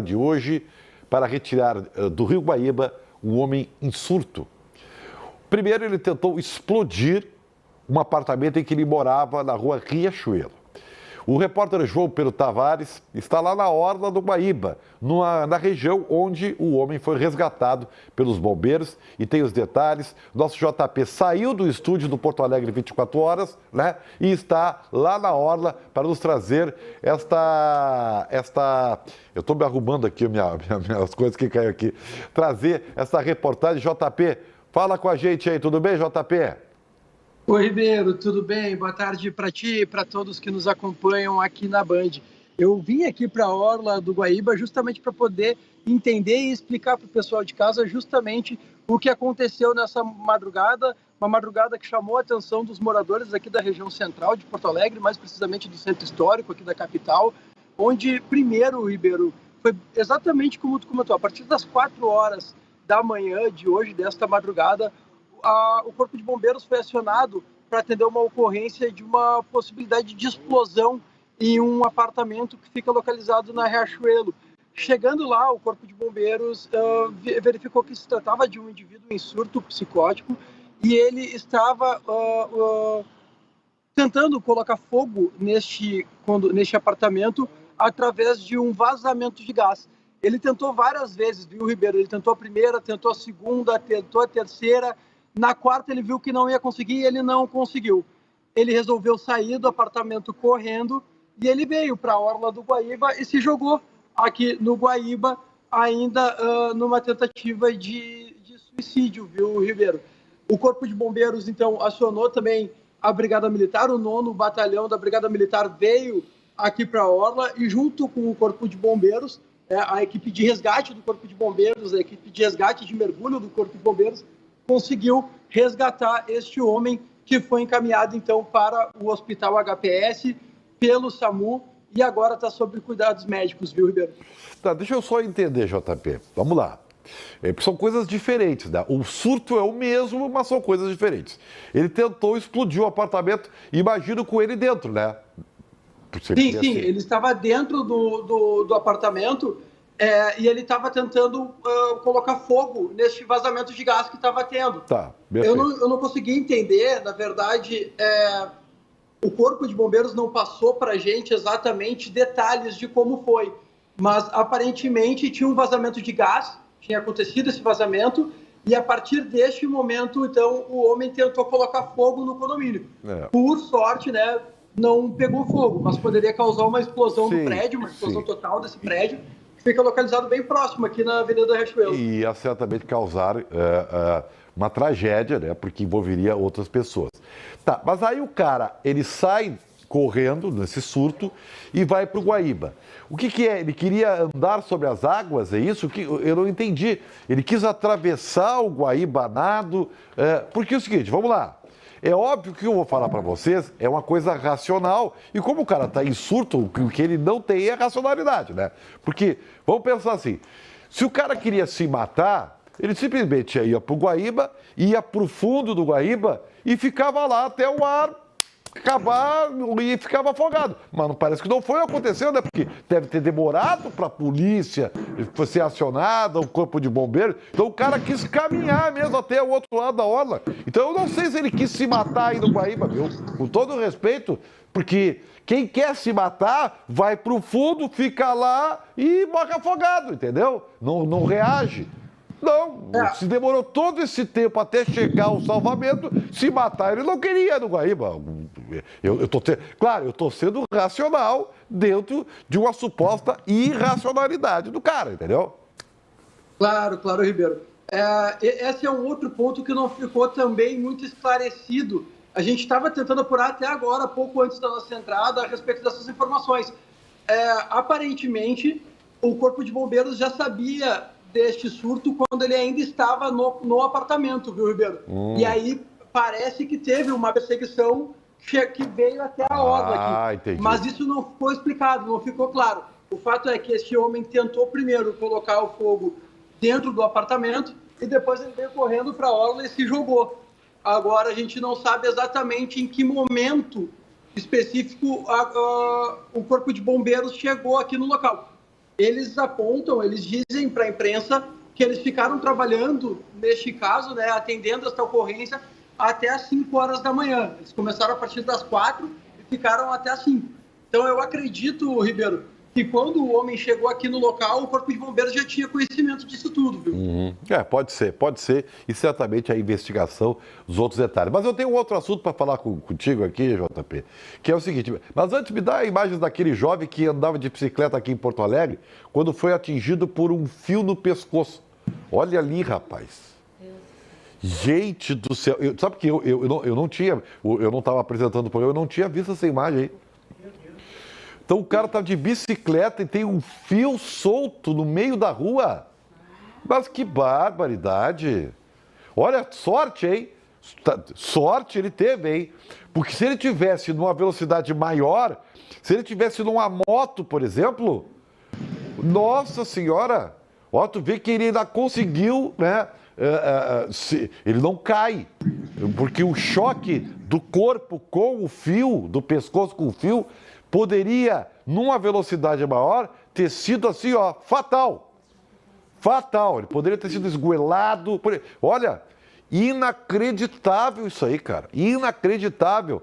de hoje para retirar do Rio Guaíba um homem em surto. Primeiro, ele tentou explodir um apartamento em que ele morava na rua Riachuelo. O repórter João Pedro Tavares está lá na orla do Guaíba, na região onde o homem foi resgatado pelos bombeiros. E tem os detalhes. Nosso JP saiu do estúdio do Porto Alegre 24 horas, né? E está lá na orla para nos trazer esta... Eu estou me arrumando aqui, as coisas que caíram aqui. Trazer essa reportagem. JP, fala com a gente aí, tudo bem, JP? Oi, Ribeiro, tudo bem? Boa tarde para ti e para todos que nos acompanham aqui na Band. Eu vim aqui para a orla do Guaíba justamente para poder entender e explicar para o pessoal de casa justamente o que aconteceu nessa madrugada, uma madrugada que chamou a atenção dos moradores aqui da região central de Porto Alegre, mais precisamente do centro histórico aqui da capital, onde primeiro, Ribeiro, foi exatamente como tu comentou, a partir das 4 horas da manhã de hoje, desta madrugada, o Corpo de Bombeiros foi acionado para atender uma ocorrência de uma possibilidade de explosão em um apartamento que fica localizado na Riachuelo. Chegando lá, o Corpo de Bombeiros verificou que se tratava de um indivíduo em surto psicótico e ele estava tentando colocar fogo neste apartamento através de um vazamento de gás. Ele tentou várias vezes, viu, Ribeiro? Ele tentou a primeira, tentou a segunda, tentou a terceira. Na quarta ele viu que não ia conseguir e ele não conseguiu. Ele resolveu sair do apartamento correndo e ele veio para a orla do Guaíba e se jogou aqui no Guaíba, ainda numa tentativa de suicídio, viu, Ribeiro? O Corpo de Bombeiros, então, acionou também a Brigada Militar, o 9º Batalhão da Brigada Militar veio aqui para a orla e junto com o Corpo de Bombeiros, a equipe de resgate do Corpo de Bombeiros, a equipe de resgate de mergulho do Corpo de Bombeiros, conseguiu resgatar este homem que foi encaminhado, então, para o Hospital HPS pelo SAMU e agora está sob cuidados médicos, viu, Ribeiro? Tá, deixa eu só entender, JP. Vamos lá. São coisas diferentes, né? O surto é o mesmo, mas são coisas diferentes. Ele tentou explodir o apartamento, imagino com ele dentro, né? Sim, ele estava dentro do apartamento e ele estava tentando colocar fogo nesse vazamento de gás que estava tendo. Tá, eu não consegui entender, na verdade, o Corpo de Bombeiros não passou para a gente exatamente detalhes de como foi, mas aparentemente tinha um vazamento de gás, tinha acontecido esse vazamento, e a partir deste momento, então, o homem tentou colocar fogo no condomínio. Por sorte, né, não pegou fogo, mas poderia causar uma explosão do prédio, uma explosão total desse prédio, que fica localizado bem próximo, aqui na Avenida Riachuelo. E ia certamente causar uma tragédia, né, porque envolveria outras pessoas. Tá, mas aí o cara, ele sai correndo nesse surto e vai para o Guaíba. O que é? Ele queria andar sobre as águas, é isso? Eu não entendi. Ele quis atravessar o Guaíba a nado, porque é o seguinte, vamos lá. É óbvio que eu vou falar para vocês, é uma coisa racional, e como o cara está em surto, o que ele não tem é racionalidade, né? Porque, vamos pensar assim, se o cara queria se matar, ele simplesmente ia para o Guaíba, ia para o fundo do Guaíba e ficava lá até o ar acabar e ficava afogado. Mas não parece que não foi acontecendo, né? Porque deve ter demorado para a polícia ser acionada, o corpo de bombeiros. Então o cara quis caminhar mesmo até o outro lado da orla. Então eu não sei se ele quis se matar aí no Guaíba, viu? Com todo o respeito, porque quem quer se matar vai para o fundo, fica lá e morre afogado, entendeu? Não reage. Não, se demorou todo esse tempo até chegar ao salvamento, se matar, ele não queria no Guaíba. Claro, eu estou sendo racional dentro de uma suposta irracionalidade do cara, entendeu? Claro, Ribeiro. Esse é um outro ponto que não ficou também muito esclarecido. A gente estava tentando apurar até agora, pouco antes da nossa entrada, a respeito dessas informações. Aparentemente, o Corpo de Bombeiros já sabia deste surto quando ele ainda estava no apartamento, viu, Ribeiro? E aí parece que teve uma perseguição que veio até a orla aqui. Entendi. Mas isso não ficou explicado, não ficou claro. O fato é que este homem tentou primeiro colocar o fogo dentro do apartamento e depois ele veio correndo para a orla e se jogou. Agora a gente não sabe exatamente em que momento específico o Corpo de Bombeiros chegou aqui no local. eles apontam, eles dizem para a imprensa que eles ficaram trabalhando, neste caso, né, atendendo esta ocorrência até às 5 horas da manhã. Eles começaram a partir das 4 e ficaram até às 5. Então, eu acredito, Ribeiro, que quando o homem chegou aqui no local, o Corpo de Bombeiros já tinha conhecimento disso tudo, viu? Pode ser, e certamente a investigação dos outros detalhes. Mas eu tenho um outro assunto para falar contigo aqui, JP, que é o seguinte, mas antes me dá imagens daquele jovem que andava de bicicleta aqui em Porto Alegre, quando foi atingido por um fio no pescoço. Olha ali, rapaz. Gente do céu, sabe que eu não tinha, eu não estava apresentando o programa, eu não tinha visto essa imagem aí. Então o cara está de bicicleta e tem um fio solto no meio da rua. Mas que barbaridade. Olha, sorte, hein? Sorte ele teve, hein? Porque se ele tivesse numa velocidade maior, se ele tivesse numa moto, por exemplo, nossa senhora, ó, tu vê que ele ainda conseguiu, né? Ele não cai, porque o choque do corpo com o fio, do pescoço com o fio, poderia, numa velocidade maior, ter sido assim, ó, fatal. Fatal. Ele poderia ter sido esgoelado. Olha, inacreditável isso aí, cara. Inacreditável.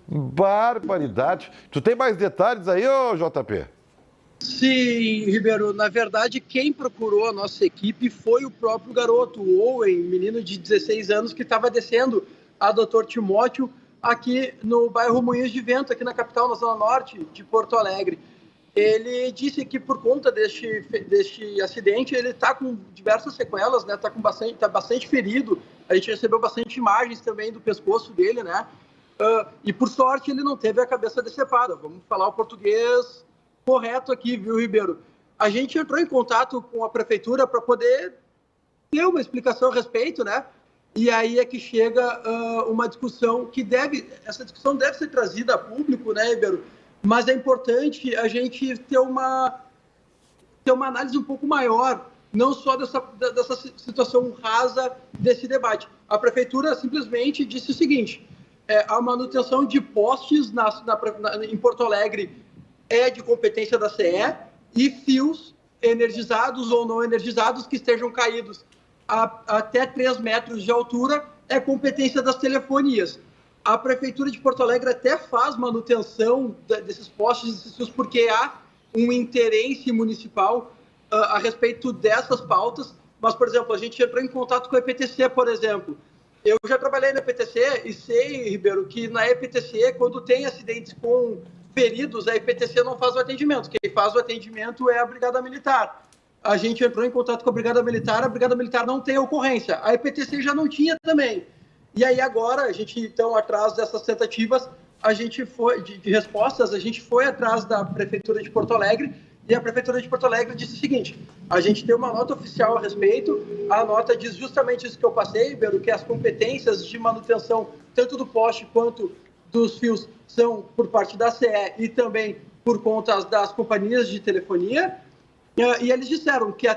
Barbaridade. Tu tem mais detalhes aí, ô JP? Sim, Ribeiro. Na verdade, quem procurou a nossa equipe foi o próprio garoto, o Owen, menino de 16 anos, que estava descendo a Dr. Timóteo aqui no bairro Moinhos de Vento, aqui na capital, na zona norte de Porto Alegre. Ele disse que por conta deste acidente, ele está com diversas sequelas, né? Tá bastante ferido. A gente recebeu bastante imagens também do pescoço dele, né? E por sorte ele não teve a cabeça decepada. Vamos falar o português correto aqui, viu, Ribeiro? A gente entrou em contato com a prefeitura para poder ter uma explicação a respeito, né? E aí é que chega uma discussão essa discussão deve ser trazida a público, né, Ribeiro? Mas é importante a gente ter uma análise um pouco maior, não só dessa situação rasa desse debate. A prefeitura simplesmente disse o seguinte, a manutenção de postes em Porto Alegre é de competência da CE e fios energizados ou não energizados que estejam caídos até 3 metros de altura é competência das telefonias. A Prefeitura de Porto Alegre até faz manutenção desses postes, desses fios, porque há um interesse municipal a respeito dessas pautas. Mas, por exemplo, a gente entrou em contato com a EPTC, por exemplo. Eu já trabalhei na EPTC e sei, Ribeiro, que na EPTC, quando tem acidentes com feridos, a EPTC não faz o atendimento. Quem faz o atendimento é a Brigada Militar. A gente entrou em contato com a Brigada Militar não tem ocorrência. A EPTC já não tinha também. E aí agora, a gente, então, atrás dessas tentativas, a gente foi, de respostas, a gente foi atrás da Prefeitura de Porto Alegre, e a Prefeitura de Porto Alegre disse o seguinte, a gente tem uma nota oficial a respeito, a nota diz justamente isso que eu passei, Ibero, que as competências de manutenção, tanto do poste quanto dos fios, são por parte da CE e também por conta das companhias de telefonia, e eles disseram que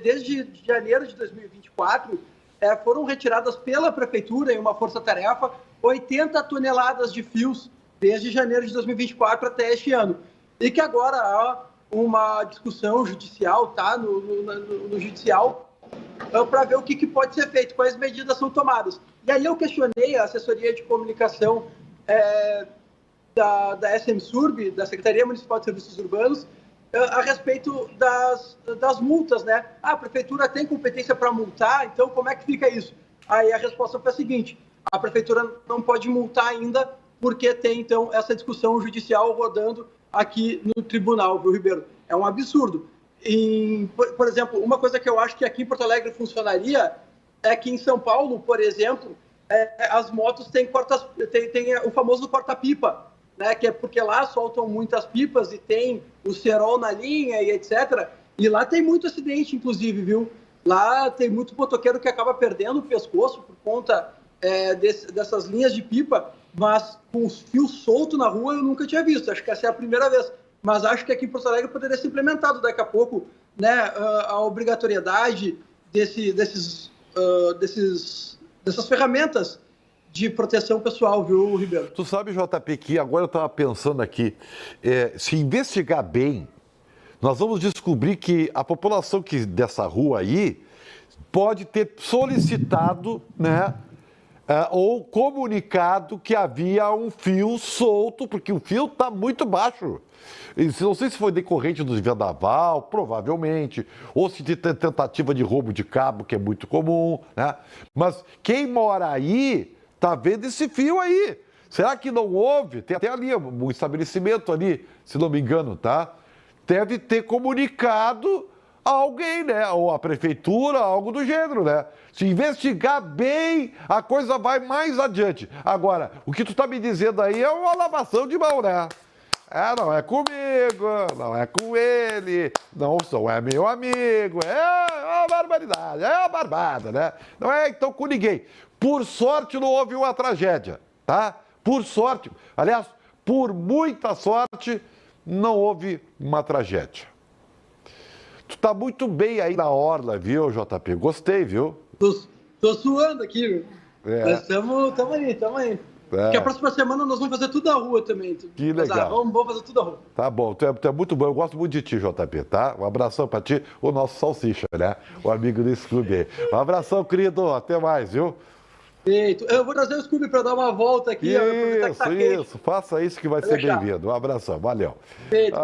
desde janeiro de 2024, foram retiradas pela Prefeitura, em uma força-tarefa, 80 toneladas de fios, desde janeiro de 2024 até este ano. E que agora há uma discussão judicial, tá, no judicial, para ver o que pode ser feito, quais medidas são tomadas. E aí eu questionei a assessoria de comunicação da SMSURB, da Secretaria Municipal de Serviços Urbanos, a respeito das multas, né? A prefeitura tem competência para multar, então como é que fica isso? Aí a resposta foi a seguinte, a prefeitura não pode multar ainda porque tem, então, essa discussão judicial rodando aqui no tribunal, viu, Ribeiro? É um absurdo. Por exemplo, uma coisa que eu acho que aqui em Porto Alegre funcionaria é que em São Paulo, por exemplo, as motos têm o famoso corta-pipa, né, que é porque lá soltam muitas pipas e tem o cerol na linha e etc. E lá tem muito acidente, inclusive, viu? Lá tem muito motoqueiro que acaba perdendo o pescoço por conta dessas linhas de pipa, mas com os fios soltos na rua eu nunca tinha visto. Acho que essa é a primeira vez. Mas acho que aqui em Porto Alegre poderia ser implementado daqui a pouco, né, a obrigatoriedade dessas ferramentas de proteção pessoal, viu, Ribeiro? Tu sabe, JP, que agora eu estava pensando aqui, se investigar bem, nós vamos descobrir que a população dessa rua aí pode ter solicitado, né, ou comunicado que havia um fio solto, porque o fio está muito baixo. E não sei se foi decorrente do vendaval, provavelmente, ou se de tentativa de roubo de cabo, que é muito comum, né? Mas quem mora aí está vendo esse fio aí. Será que não houve? Tem até ali um estabelecimento ali, se não me engano, tá? Deve ter comunicado a alguém, né? Ou a prefeitura, algo do gênero, né? Se investigar bem, a coisa vai mais adiante. Agora, o que tu tá me dizendo aí é uma lavação de mão, né? Não é comigo, não é com ele, não é meu amigo, é uma barbaridade, é uma barbada, né? Não é então com ninguém. Por sorte não houve uma tragédia, tá? Por sorte, aliás, por muita sorte, não houve uma tragédia. Tu tá muito bem aí na orla, viu, JP? Gostei, viu? Tô suando aqui, mas estamos aí. Porque a próxima semana nós vamos fazer tudo na rua também. Que legal. Vamos fazer tudo na rua. Tá bom, tu é muito bom, eu gosto muito de ti, JP, tá? Um abração pra ti, o nosso Salsicha, né? O amigo do Scooby aí. Um abração, querido, até mais, viu? Feito. Eu vou trazer o Scooby para dar uma volta aqui. Isso, faça isso que vai ser bem-vindo. Um abração, valeu. Feito.